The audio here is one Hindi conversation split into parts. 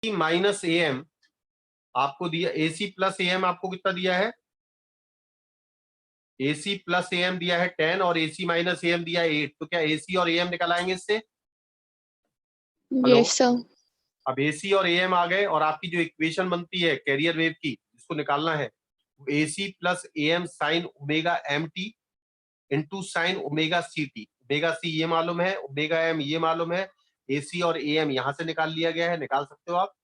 माइनस ए एम आपको दिया, AC प्लस AM आपको कितना दिया है? AC प्लस AM दिया है 10 और AC माइनस AM दिया है 8। तो क्या AC और AM निकल आएंगे इससे? Hello, yes sir. अब AC और AM आ गए और आपकी जो इक्वेशन बनती है कैरियर वेव की, जिसको निकालना है, AC plus AM sine omega MT into sine omega CT। Omega C ये मालूम है, ओमेगा M ये मालूम है, AC और AM यहां से निकाल लिया गया है, निकाल सकते हो आप।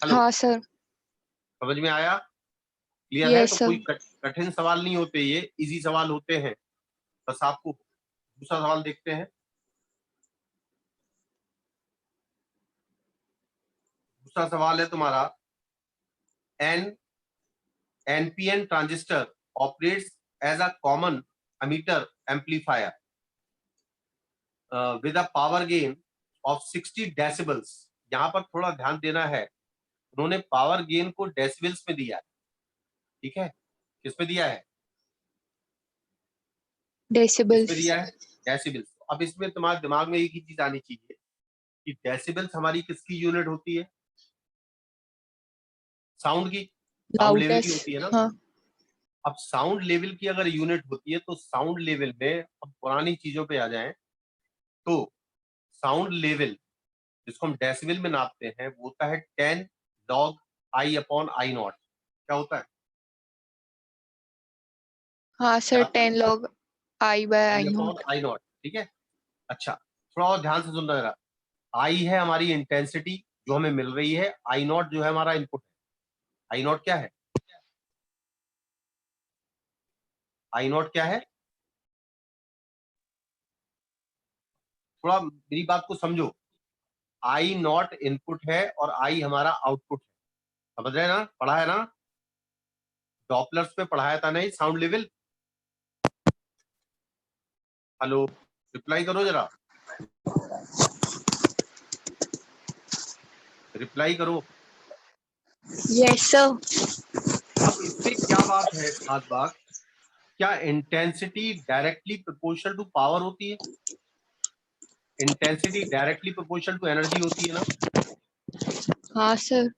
हेलो, हाँ सर। समझ में आया? क्लियर है? तो यस सर। कोई कठिन सवाल नहीं होते, ये इजी सवाल होते हैं। बस आपको दूसरा सवाल देखते हैं। दूसरा सवाल है तुम्हारा, an NPN transistor operates as a common emitter amplifier with a power gain of 60 decibels. यहाँ पर थोड़ा ध्यान देना है, उन्होंने पावर गेन को डेसिबल्स में दिया है, ठीक है? किस पे दिया है? किस पे डेसिबल्स। दिया है? डेसिबल्स। अब इसमें तुम्हारे दिमाग में एक ही चीज आनी चाहिए कि डेसिबल्स हमारी किसकी यूनिट होती है? साउंड की, साउंड लेवल की लाउडनेस। होती है ना। हाँ। अब साउंड लेवल की अगर यूनिट होती है तो साउंड लेवल में, अब पुरानी चीजों पे आ जाएं, तो साउंड लेवल जिसको हम डेसिबल में नापते हैं वो होता है 10 log I upon I not. क्या होता है? हाँ सर, याद करो, 10 log I by I I upon not. I not, ठीक है? अच्छा, थोड़ा और ध्यान से सुनना जरा। I है हमारी इंटेंसिटी जो हमें मिल रही है, I नॉट जो है हमारा इनपुट है। I नॉट क्या है? I नॉट क्या है? थोड़ा मेरी बात को समझो। I नॉट इनपुट है और I हमारा आउटपुट है। समझ रहे हैं ना? पढ़ा है ना? डॉपलर्स पे पढ़ाया था नहीं साउंड लेवल? हेलो, रिप्लाई करो जरा, रिप्लाई करो। Yes sir. अब इसमें क्या बात है, खास बात, क्या intensity directly proportional to power होती है? Intensity directly proportional to energy होती है ना, हाँ सर।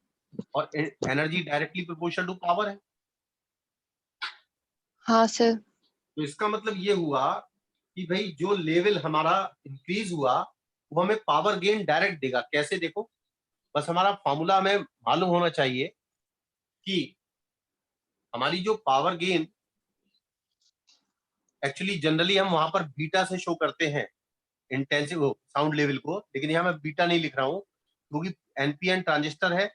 और energy directly proportional to power है। हाँ सर। तो इसका मतलब ये हुआ कि भाई जो लेवल हमारा इंक्रीज हुआ वो हमें पावर गेन डायरेक्ट देगा। कैसे? देखो, बस हमारा फॉर्मूला हमें मालूम होना चाहिए कि हमारी जो पावर गेन, एक्चुअली जनरली हम वहां पर बीटा से शो करते हैं इंटेंसिव साउंड लेवल को, लेकिन यहाँ मैं बीटा नहीं लिख रहा हूँ क्योंकि एनपीएन ट्रांजिस्टर है।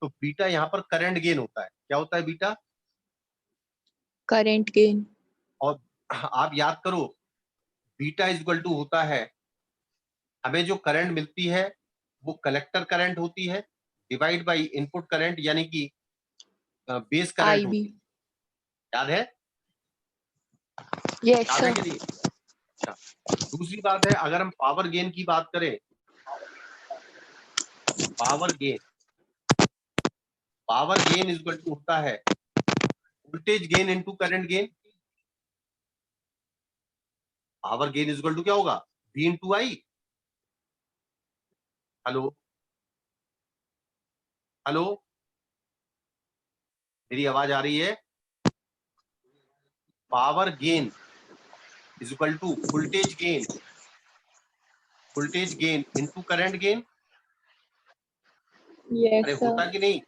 तो बीटा यहाँ पर करंट गेन होता है। क्या होता है बीटा? Current gain. और आप याद करो, बीटा इज इक्वल टू होता है, हमें जो करंट मिलती है वो कलेक्टर करंट होती है डिवाइड बाय इनपुट करंट, यानी कि बेस करंट आई बी। होती है। याद है? यस याद है कि सर। नहीं? अच्छा, दूसरी बात है, अगर हम पावर गेन की बात करें, power gain, power gain is equal to होता है voltage gain into current gain. Power gain is equal to क्या होगा? V into I. Hello, hello, मेरी आवाज आ रही है? Power gain is equal to voltage gain, voltage gain into current gain. अरे यस सर। होता कि नहीं?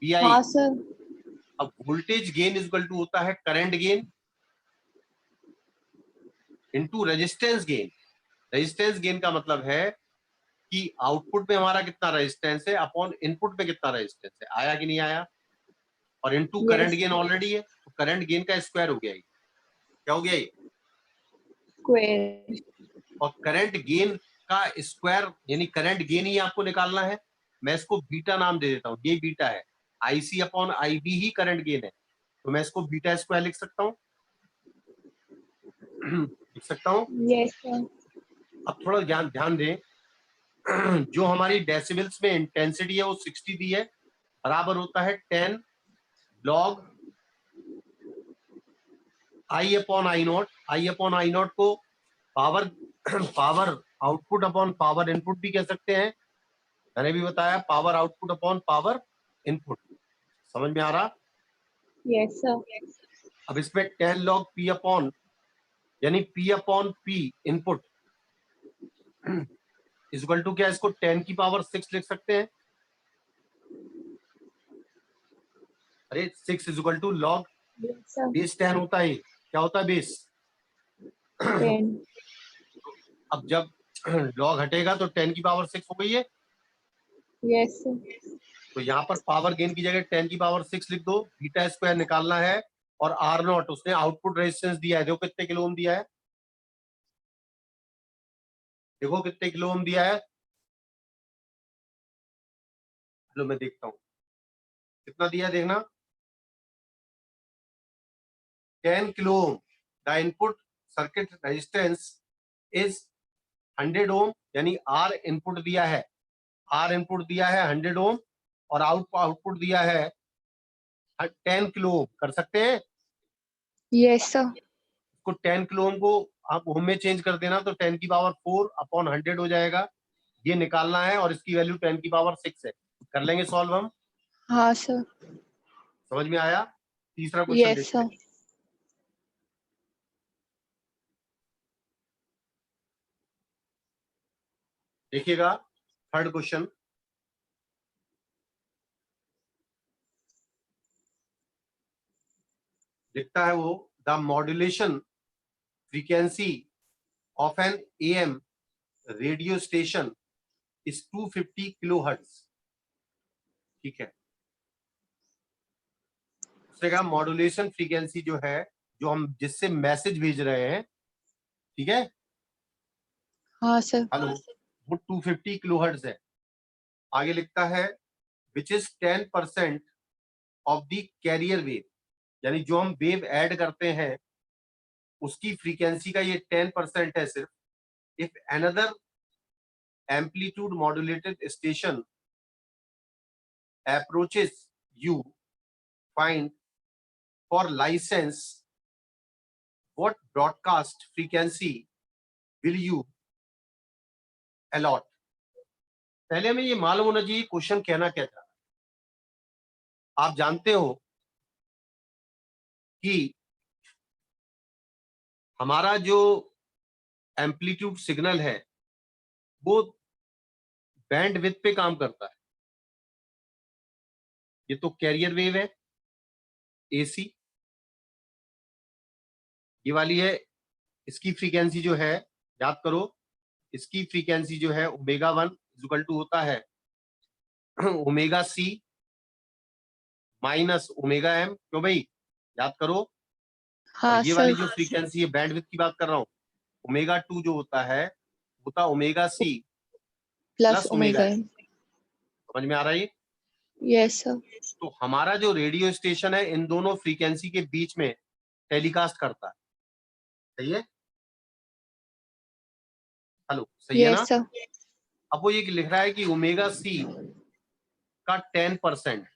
VI। हाँ सर। अब voltage gain is equal to होता है current gain into resistance gain. Resistance gain का मतलब है कि आउटपुट में हमारा कितना रेजिस्टेंस है अपॉन इनपुट में कितना रेजिस्टेंस है। आया कि नहीं आया? और into current yes gain already है, तो करंट गेन का स्क्वायर हो गया ये। क्या हो गया ये? स्क्वायर। और करंट गेन का स्क्वायर यानी करंट गेन ही आपको निकालना है। मैं इसको बीटा नाम दे देता हूँ, ये बीटा है। IC अपॉन IB ही करंट गेन है, तो मैं इसको बीटा स्क्वायर लिख सकता हूँ। लिख सकता हूँ। Yes sir. अब थोड़ा ध्यान ध्यान दें, जो हमारी डेसिबल्स में इंटेंसिटी है वो 60 दी है, बराबर होता है 10 log I upon I naught. I upon I naught को power power output upon power input भी कह सकते हैं, मैंने भी बताया power output upon power input. समझ में आ रहा? Yes sir. अब इसमें 10 log P अपॉन यानी P upon P input equal to क्या, इसको 10 की पावर 6 लिख सकते हैं। अरे 6 equal to log yes sir. Base 10 होता है, क्या होता है बेस। 10। अब जब लॉग हटेगा तो 10 की पावर 6 हो गई है, यस सर। तो यहाँ पर पावर गेन की जगह 10 की पावर 6 लिख दो, बीटा स्क्वायर निकालना है। और आर नॉट उसने आउटपुट रेजिस्टेंस दिया है, देखो कितने किलो ओम दिया है, देखो कितने किलो ओम दिया है। चलो मैं देखता हूँ कितना दिया है, देखना 10 kilo ohm. The input circuit resistance is 100 ओम, यानी आर इनपुट दिया है, आर इनपुट दिया है 100 ओम और आउटपुट दिया है 10 किलो ओम। कर सकते हैं यस सर। इसको, 10 किलो ओम को आप ओम में चेंज कर देना तो 10 की पावर 4 अपॉन 100 हो जाएगा, ये निकालना है। और इसकी वैल्यू 10 की पावर 6 है। कर लेंगे सॉल्व हम। हाँ सर। समझ में आया? तीसरा क्वेश्चन यस देखते सर। हैं। देखिएगा थर्ड क्वेश्चन, लिखता है वो the modulation frequency of an AM radio station is 250 kilohertz. ठीक है, उसने कहा मॉड्यूलेशन फ्रीक्वेंसी जो है, जो हम जिससे मैसेज भेज रहे हैं, ठीक है, हाँ सर। हेलो, वो 250 किलो हर्ट्ज है। आगे लिखता है which is 10% of the carrier wave, यानी जो हम वेव ऐड करते हैं उसकी फ्रीक्वेंसी का ये 10% है सिर्फ। If another amplitude modulated station approaches you, find for licence what broadcast frequency will you allot. पहले हमें ये मालूम होना चाहिए क्वेश्चन कहना क्या चाह रहा है। आप जानते हो कि हमारा जो एम्पलीट्यूड सिग्नल है वो बैंड विड्थ पे काम करता है। ये तो कैरियर वेव है एसी, ये वाली है, इसकी फ्रीक्वेंसी जो है, याद करो, इसकी फ्रीक्वेंसी जो है ओमेगा 1 इक्वल टू होता है omega C minus omega M. क्यों भाई, याद करो। और हाँ ये सर। वाली जो फ्रीक्वेंसी है बैंडविड्थ की बात कर रहा हूँ, ओमेगा 2 जो होता है होता omega C plus plus omega omega M. M. समझ में आ रहा है ये? Yes sir. तो हमारा जो रेडियो स्टेशन है इन दोनों फ्रीक्वेंसी के बीच में टेलीकास्ट करता है, सही है? हेलो, सही है ना? Yes sir. अब वो ये लिख रहा है कि ओमेगा सी का 10%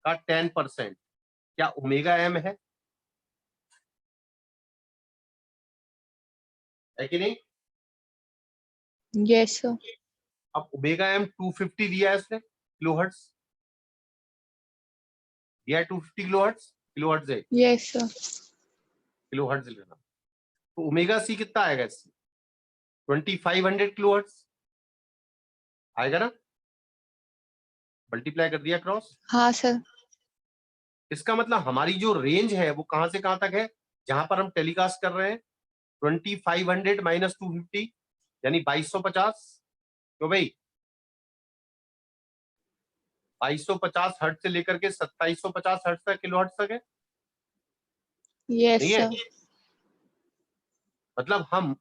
का 10% क्या ओमेगा एम है कि नहीं? Yes sir. अब ओमेगा एम 250 दिया है इसने किलोहर्ट्ज, दिया है 250 किलोहर्ट्ज, किलोहर्ट्ज है, यस सर। किलोहर्ट्ज लेना। तो ओमेगा सी कितना आएगा इससे? 2500 किलोहर्ट्ज आएगा ना, मल्टीप्लाई कर दिया क्रॉस। हाँ सर। इसका मतलब हमारी जो रेंज है वो कहां से कहां तक है, जहां पर हम टेलीकास्ट कर रहे हैं 2500 माइनस 250 यानी 2250। तो भाई 2250 हर्ट्ज से लेकर के 2750 हर्ट्ज तक, किलो हर्ट्ज तक है, यस नहीं है? सर। मतलब हम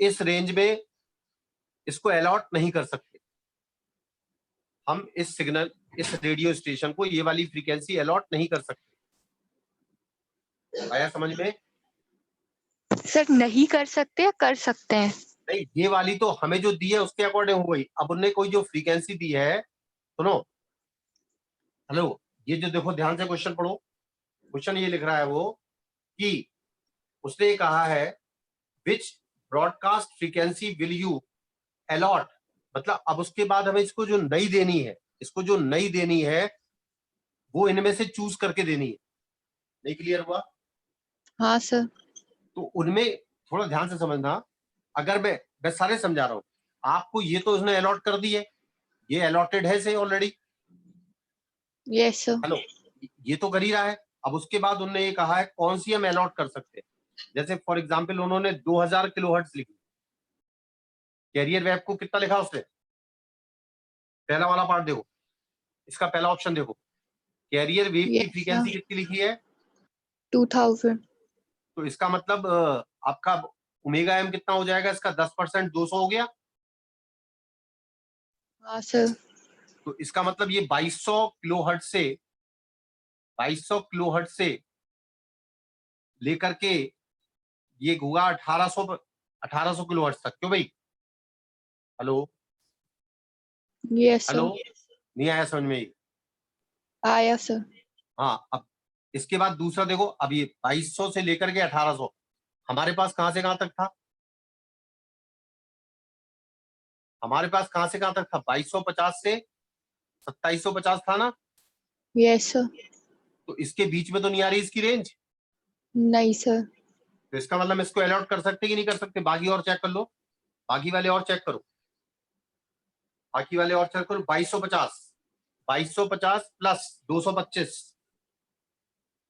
इस रेंज में इसको अलॉट नहीं कर सकते, हम इस सिग्नल, इस रेडियो स्टेशन को ये वाली फ्रीक्वेंसी अलॉट नहीं कर सकते। आया समझ में? सर नहीं कर सकते या कर सकते हैं? नहीं, ये वाली तो हमें जो दी है उसके अकॉर्डिंग हो गई। अब उनने कोई जो फ्रीक्वेंसी दी है, सुनो, हेलो, ये जो देखो ध्यान से क्वेश्चन पढ़ो। क्वेश्चन ये लिख रहा है वो कि उसने ये कहा है which broadcast frequency will you allot, मतलब अब उसके बाद हमें इसको जो नई देनी है, इसको जो नई देनी है वो इनमें से चूज करके देनी है। नहीं क्लियर हुआ? हाँ सर। तो उनमें थोड़ा ध्यान से समझना, अगर मैं सारे समझा रहा हूं आपको, ये तो उसने अलॉट कर दी है, ये अलॉटेड है से ऑलरेडी, यस सर। हेलो, ये तो कर ही रहा है। अब उसके बाद उन्होंने ये कहा है कौन सी हम अलॉट कर सकते हैं। जैसे फॉर एग्जांपल उन्होंने 2000 किलोहर्ट्ज लिखी, कैरियर वेव को कितना लिखा उसने, पहला वाला पार्ट देखो, इसका पहला ऑप्शन देखो, कैरियर वेव की यस फ्रीक्वेंसी सर। कितनी लिखी है, 2000। तो इसका मतलब आपका ओमेगा एम कितना हो जाएगा, इसका 10% 200 हो गया, हाँ सर। तो इसका मतलब ये 2200 किलोहर्ट्ज से 2200 किलोहर्ट्ज से लेकर के ये होगा 1800 किलोहर्ट्ज तक। क्यों भाई? Hello yes hello, sir. नहीं आया समझ में? आया सर। हाँ, अब इसके बाद दूसरा देखो, अब ये 2200 से लेकर के 1800 हमारे पास कहां से कहां तक था, हमारे पास कहां से कहां तक था, 2250 से 2750 था ना, यस सर। तो इसके बीच में तो नहीं आ रही इसकी रेंज, नहीं सर। तो इसका मतलब इसको अलॉट कर सकते कि नहीं कर सकते, बाकी और चेक कर लो, बाकी वाले और चेक करो, बाकी वाले और चेक करो, 2250 प्लस 225,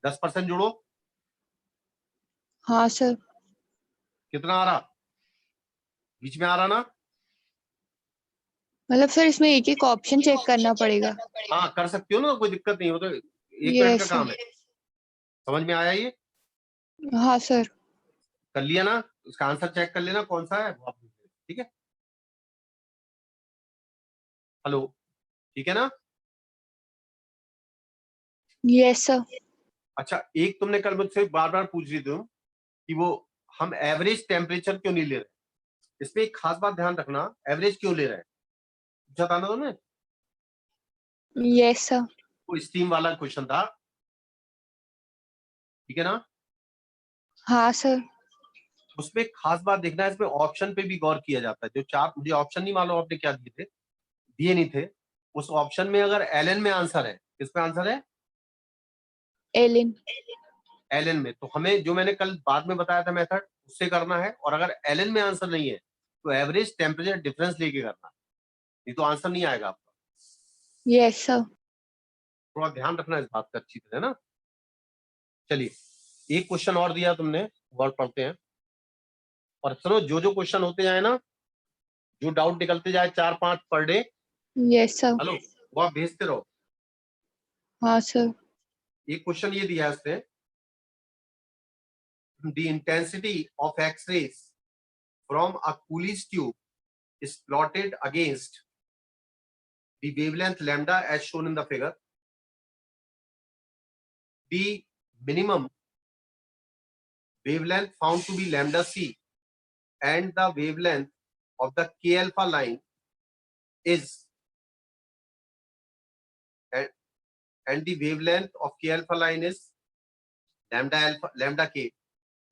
10% जोड़ो, हाँ सर। कितना आ रहा, बीच में आ रहा ना? मतलब सर इसमें एक एक ऑप्शन चेक करना पड़ेगा। हाँ कर सकती हो ना, कोई दिक्कत नहीं हो, तो 1 मिनट का यस काम सर। है। समझ में आया ये? हाँ सर। कर लिया ना? इसका आंसर चेक कर लेना कौन सा है वो आप लिख लेना, ठीक है? हेलो, ठीक है ना? Yes sir. अच्छा, एक तुमने कल मुझसे बार बार पूछ रही थी कि वो हम एवरेज टेम्परेचर क्यों नहीं ले रहे, इसमें एक खास बात ध्यान रखना, एवरेज क्यों ले रहे हैं, पूछा था ना तुमने, यस सर। वो स्टीम वाला क्वेश्चन था, ठीक है ना? हाँ सर। उसमें एक खास बात देखना है, इसमें ऑप्शन पे भी गौर किया जाता है, जो चार मुझे ऑप्शन नहीं मालूम आपने क्या दिए थे, दिए नहीं थे, उस ऑप्शन में अगर एलएन में आंसर है, किस पे आंसर है, एलिन। एलएन में, तो हमें जो मैंने कल बाद में बताया था मेथड उससे करना है, और अगर एलएन में आंसर नहीं है तो एवरेज टेम्परेचर डिफरेंस लेके करना है, नहीं तो आंसर नहीं आएगा आपका। Yes sir. थोड़ा ध्यान रखना इस बात का अच्छी तरह ना। चलिए एक क्वेश्चन और दिया तुमने, और पढ़ते हैं, और सुनो जो जो क्वेश्चन होते जाए ना, जो डाउट निकलते जाए 4-5 per day, yes sir. Hello, वो आप भेजते रहो। हाँ सर। एक क्वेश्चन ये दिया है उसने, the intensity of X-rays from a Coolidge tube is plotted against the wavelength lambda as shown in the figure. The minimum wavelength found to be lambda c and the wavelength of the k alpha line is and the wavelength of k alpha line is lambda k.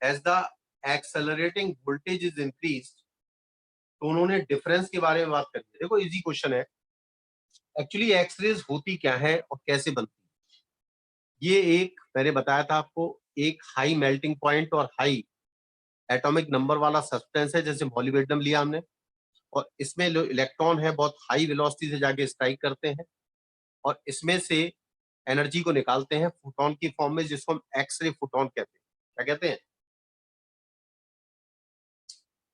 As the accelerating voltage is increased, तो उन्होंने डिफरेंस के बारे में बात करी है। देखो इजी क्वेश्चन है, एक्चुअली एक्सरेज होती क्या है और कैसे बनती है। ये एक मैंने बताया था आपको, एक हाई मेल्टिंग पॉइंट और हाई एटॉमिक नंबर वाला सब्सटेंस है, जैसे मॉलिब्डेनम लिया हमने, और इसमें जो इलेक्ट्रॉन है बहुत हाई वेलोसिटी से जाके स्ट्राइक करते हैं, और इसमें से एनर्जी को निकालते हैं फोटोन की फॉर्म में, जिसको हम एक्सरे फोटोन कहते हैं। क्या कहते हैं,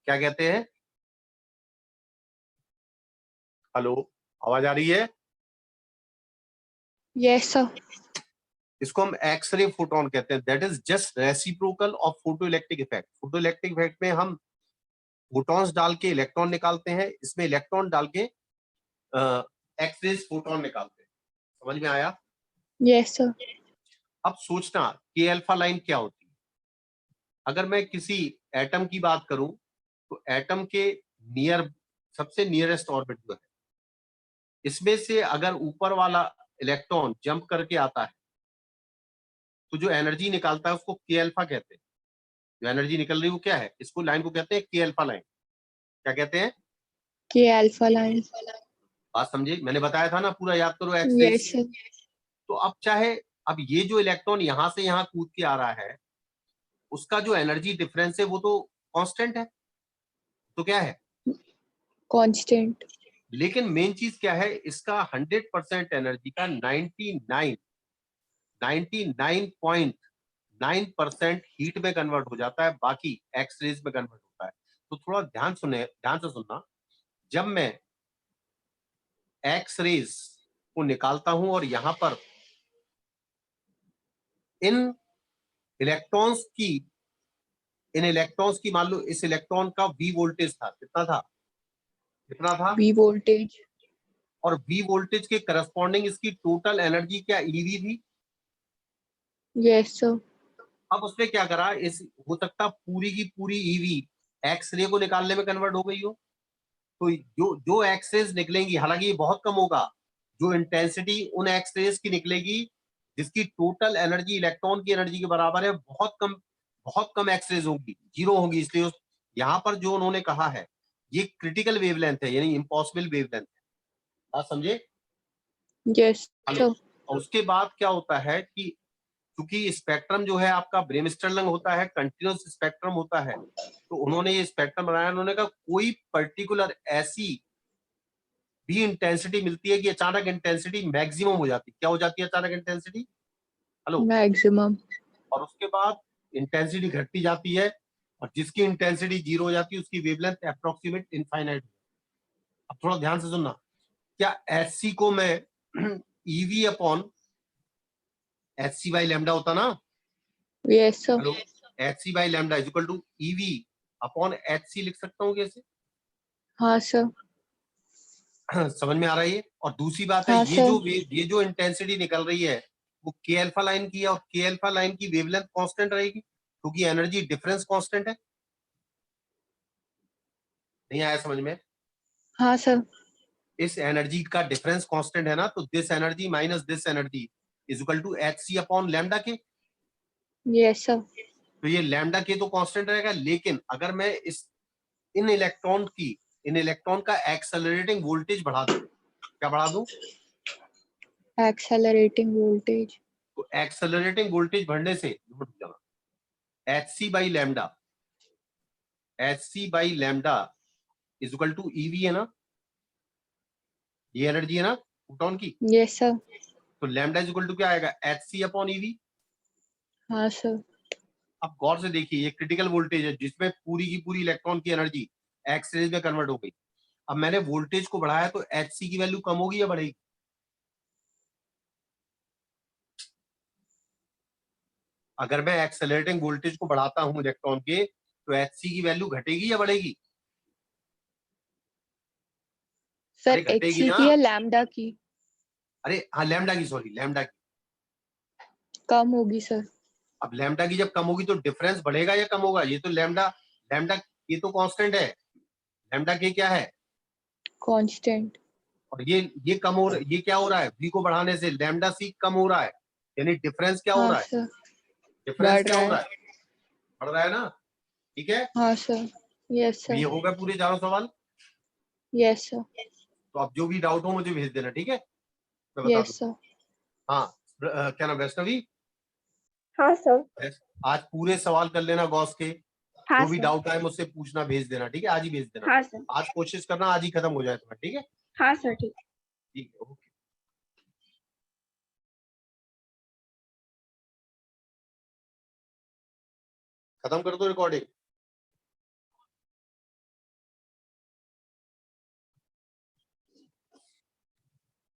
क्या कहते हैं? हेलो, आवाज आ रही है? Yes sir. इसको हम एक्सरे फोटोन कहते हैं, that is just reciprocal of photo electric effect. Photo electric effect में हम फोटॉन्स डाल के इलेक्ट्रॉन निकालते हैं, इसमें इलेक्ट्रॉन डाल के एक्सरे फोटोन निकालते हैं। समझ में आया? Yes sir. अब सोचना के अल्फा लाइन क्या होती है। अगर मैं किसी एटम की बात करूं तो एटम के नियर, सबसे नियरेस्ट ऑर्बिट जो है, इसमें से अगर ऊपर वाला इलेक्ट्रॉन जंप करके आता है तो जो एनर्जी निकालता है उसको के अल्फा कहते हैं। जो एनर्जी निकल रही है वो क्या है, इसको लाइन को कहते हैं के अल्फा लाइन। क्या कहते हैं? के अल्फा लाइन। बात समझे? मैंने बताया था ना, पूरा याद करो एक्स रेस। Yes sir. तो अब चाहे, अब ये जो इलेक्ट्रॉन यहां से यहां कूद के आ रहा है, उसका जो एनर्जी डिफरेंस है वो तो कांस्टेंट है, तो क्या है, कांस्टेंट। लेकिन मेन चीज क्या है, इसका 100% एनर्जी का 99.9% हीट में कन्वर्ट हो जाता है, बाकी एक्स रेज में कन्वर्ट होता है। तो थोड़ा ध्यान से सुनना, जब मैं एक्स रेज को निकालता हूं और यहां पर इन इलेक्ट्रॉन्स की मान लो इस इलेक्ट्रॉन का वी वोल्टेज था, कितना था, कितना था, वी वोल्टेज। और वी वोल्टेज के करस्पॉन्डिंग इसकी टोटल एनर्जी क्या ईवी थी। Yes sir. अब उसने क्या करा, इस हो सकता पूरी की पूरी ईवी एक्स रे को निकालने में कन्वर्ट हो गई हो। तो जो जो एक्स रेज निकलेंगी, हालांकि ये बहुत कम होगा, जो इंटेंसिटी उन एक्स रेज की निकलेगी जिसकी टोटल एनर्जी इलेक्ट्रॉन की एनर्जी के बराबर है, बहुत कम एक्स रेज होगी, जीरो होगी। इसलिए यहां पर जो उन्होंने कहा है ये क्रिटिकल वेवलेंथ है, यानी इम्पॉसिबल वेवलेंथ है। बात समझे? Yes hello. सर। और उसके बाद क्या होता है कि क्योंकि स्पेक्ट्रम जो है आपका ब्रेमस्टर्लंग होता है, कंटिन्यूस स्पेक्ट्रम होता है, तो उन्होंने ये स्पेक्ट्रम बनाया, उन्होंने कहा कोई पर्टिकुलर ऐसी भी इंटेंसिटी मिलती है कि अचानक इंटेंसिटी मैक्सिमम हो जाती है। क्या हो जाती है अचानक इंटेंसिटी? हेलो। मैक्सिमम। और उसके बाद इंटेंसिटी घटती जाती है, और जिसकी इंटेंसिटी जीरो हो जाती है उसकी वेवलेंथ अप्रोक्सीमेट इनफाइनाइट। अब थोड़ा ध्यान से सुनना, क्या एच सी को मैं EV upon H C by lambda होता ना, yes sir. Hello, H C by lambda is equal to EV upon H C लिख सकता हूँ कैसे? हाँ सर। समझ में आ रहा है ये? और दूसरी बात है, हाँ सर। ये जो इंटेंसिटी निकल रही है वो के अल्फा लाइन की है, और के अल्फा लाइन की वेवलेंथ कांस्टेंट रहेगी क्योंकि एनर्जी डिफरेंस कांस्टेंट है। नहीं आया समझ में? हाँ सर। इस एनर्जी का डिफरेंस कांस्टेंट है ना, तो this energy minus this energy is equal to h C upon lambda के। Yes sir. तो ये लैम्डा के तो कांस्टेंट रहेगा, लेकिन अगर मैं इन इलेक्ट्रॉन का एक्सेलरेटिंग वोल्टेज बढ़ा दूं, क्या बढ़ा दूं, एक्सेलरेटिंग वोल्टेज। तो एक्सेलरेटिंग वोल्टेज बढ़ने से H C by lambda, is equal to EV है ना, ये एनर्जी है ना फोटॉन की। Yes sir. तो लैम्डा इज इक्वल टू क्या आएगा, एच सी अपॉन ईवी। हाँ सर। अब गौर से देखिए, ये क्रिटिकल वोल्टेज है जिसमें पूरी की पूरी इलेक्ट्रॉन की एनर्जी एक्स रेज में कन्वर्ट हो गई। अब मैंने वोल्टेज को बढ़ाया तो एच सी की वैल्यू कम होगी या बढ़ेगी? अगर मैं एक्सेलरेटिंग वोल्टेज को बढ़ाता हूं इलेक्ट्रॉन के, तो एच सी की वैल्यू घटेगी या बढ़ेगी? सर अरे एच घटेगी सी ना। की या लैम्डा की? अरे हाँ, लैम्डा की, सॉरी लैम्डा की। कम होगी सर। अब लैम्डा की जब कम होगी तो डिफरेंस बढ़ेगा या कम होगा? ये तो लैम्डा लैम्डा ये तो कांस्टेंट है, लैम्डा के क्या है, कांस्टेंट। और ये कम हो रहा है, ये क्या हो रहा है, v को बढ़ाने से लैम्डा सी कम हो रहा है, यानी डिफरेंस क्या हो हाँ रहा है, सर। डिफरेंस बढ़ क्या रहा हो है। रहा है, बढ़ रहा है ना। ठीक है। हाँ सर। यस अब सर। ये हो गए पूरे चारों सवाल। Yes sir. तो अब जो भी डाउट हो मुझे भेज देना, ठीक है, मैं बता यस दूंगा। सर। हाँ, क्या नाम, वैष्णवी, हाँ सर। आज पूरे सवाल कर लेना गॉस के, हाँ जो भी सर। डाउट आए मुझसे पूछना, भेज देना, ठीक है, आज ही भेज देना। हाँ सर। आज कोशिश करना आज ही खत्म हो जाए तुम्हारा, ठीक है। हाँ सर ठीक। ठीक है, ओके। खत्म कर दो रिकॉर्डिंग।